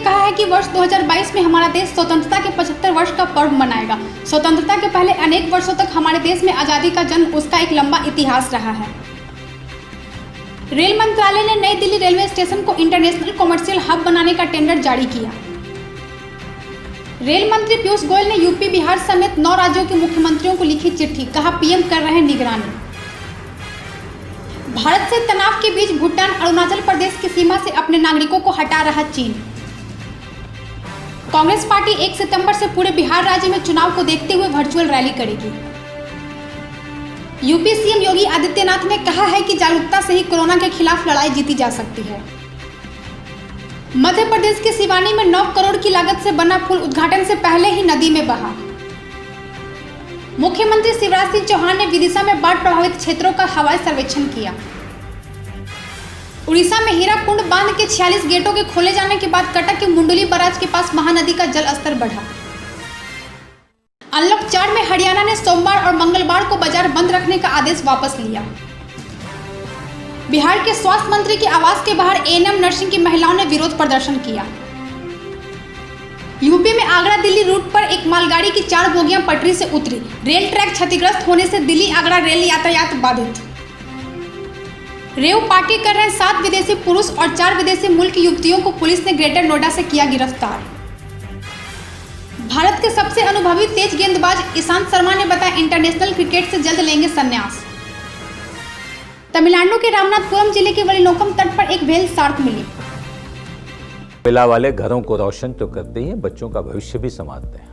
कहा है कि वर्ष 2022 में हमारा देश स्वतंत्रता के 75 वर्ष का पर्व मनाएगा। स्वतंत्रता के पहले अनेक वर्षों तक हमारे देश में आज़ादी का जन्म, उसका एक लंबा इतिहास रहा है। रेल मंत्रालय ने नई दिल्ली रेलवे स्टेशन को इंटरनेशनल कॉमर्शियल हब बनाने का टेंडर जारी किया। रेल मंत्री पीयूष गोयल ने यूपी, बिहार समेत 9 राज्यों के मुख्यमंत्रियों को लिखी चिट्ठी, कहा पीएम कर रहे हैं निगरानी। भारत से तनाव के बीच भूटान, अरुणाचल प्रदेश की सीमा से अपने नागरिकों को हटा रहा चीन। कांग्रेस पार्टी 1 सितंबर से पूरे बिहार राज्य में चुनाव को देखते हुए वर्चुअल रैली करेगी। यूपी सीएम योगी आदित्यनाथ ने कहा है कि जागरूकता से ही कोरोना के खिलाफ लड़ाई जीती जा सकती है। मध्य प्रदेश के सिवानी में 9 करोड़ की लागत से बना पुल उद्घाटन से पहले ही नदी में बहा। मुख्यमंत्री शिवराज सिंह चौहान ने विदिशा में बाढ़ प्रभावित क्षेत्रों का हवाई सर्वेक्षण किया। उड़ीसा में हीराकुंड बांध के 46 गेटों के खोले जाने के बाद कटक के मुंडुली बराज के पास महानदी का जल स्तर बढ़ा। अनलॉक 4 में हरियाणा ने सोमवार और मंगलवार को बाजार बंद रखने का आदेश वापस लिया। बिहार के स्वास्थ्य मंत्री के आवास के बाहर एएनएम नर्सिंग की महिलाओं ने विरोध प्रदर्शन किया। यूपी में आगरा दिल्ली रूट पर एक मालगाड़ी की 4 बोगियां पटरी से उतरी। रेल ट्रैक क्षतिग्रस्त होने से दिल्ली आगरा रेल यातायात बाधित। रेव पार्टी कर रहे 7 विदेशी पुरुष और 4 विदेशी मूल की युवतियों को पुलिस ने ग्रेटर नोएडा से किया गिरफ्तार। भारत के सबसे अनुभवी तेज गेंदबाज ईशांत शर्मा ने बताया इंटरनेशनल क्रिकेट से जल्द लेंगे संन्यास। तमिलनाडु के रामनाथपुरम जिले के वलिनोकम तट पर एक व्हेल शार्क मिली। कोयला वाले घरों को रोशन तो करते ही बच्चों का भविष्य भी संवारते हैं।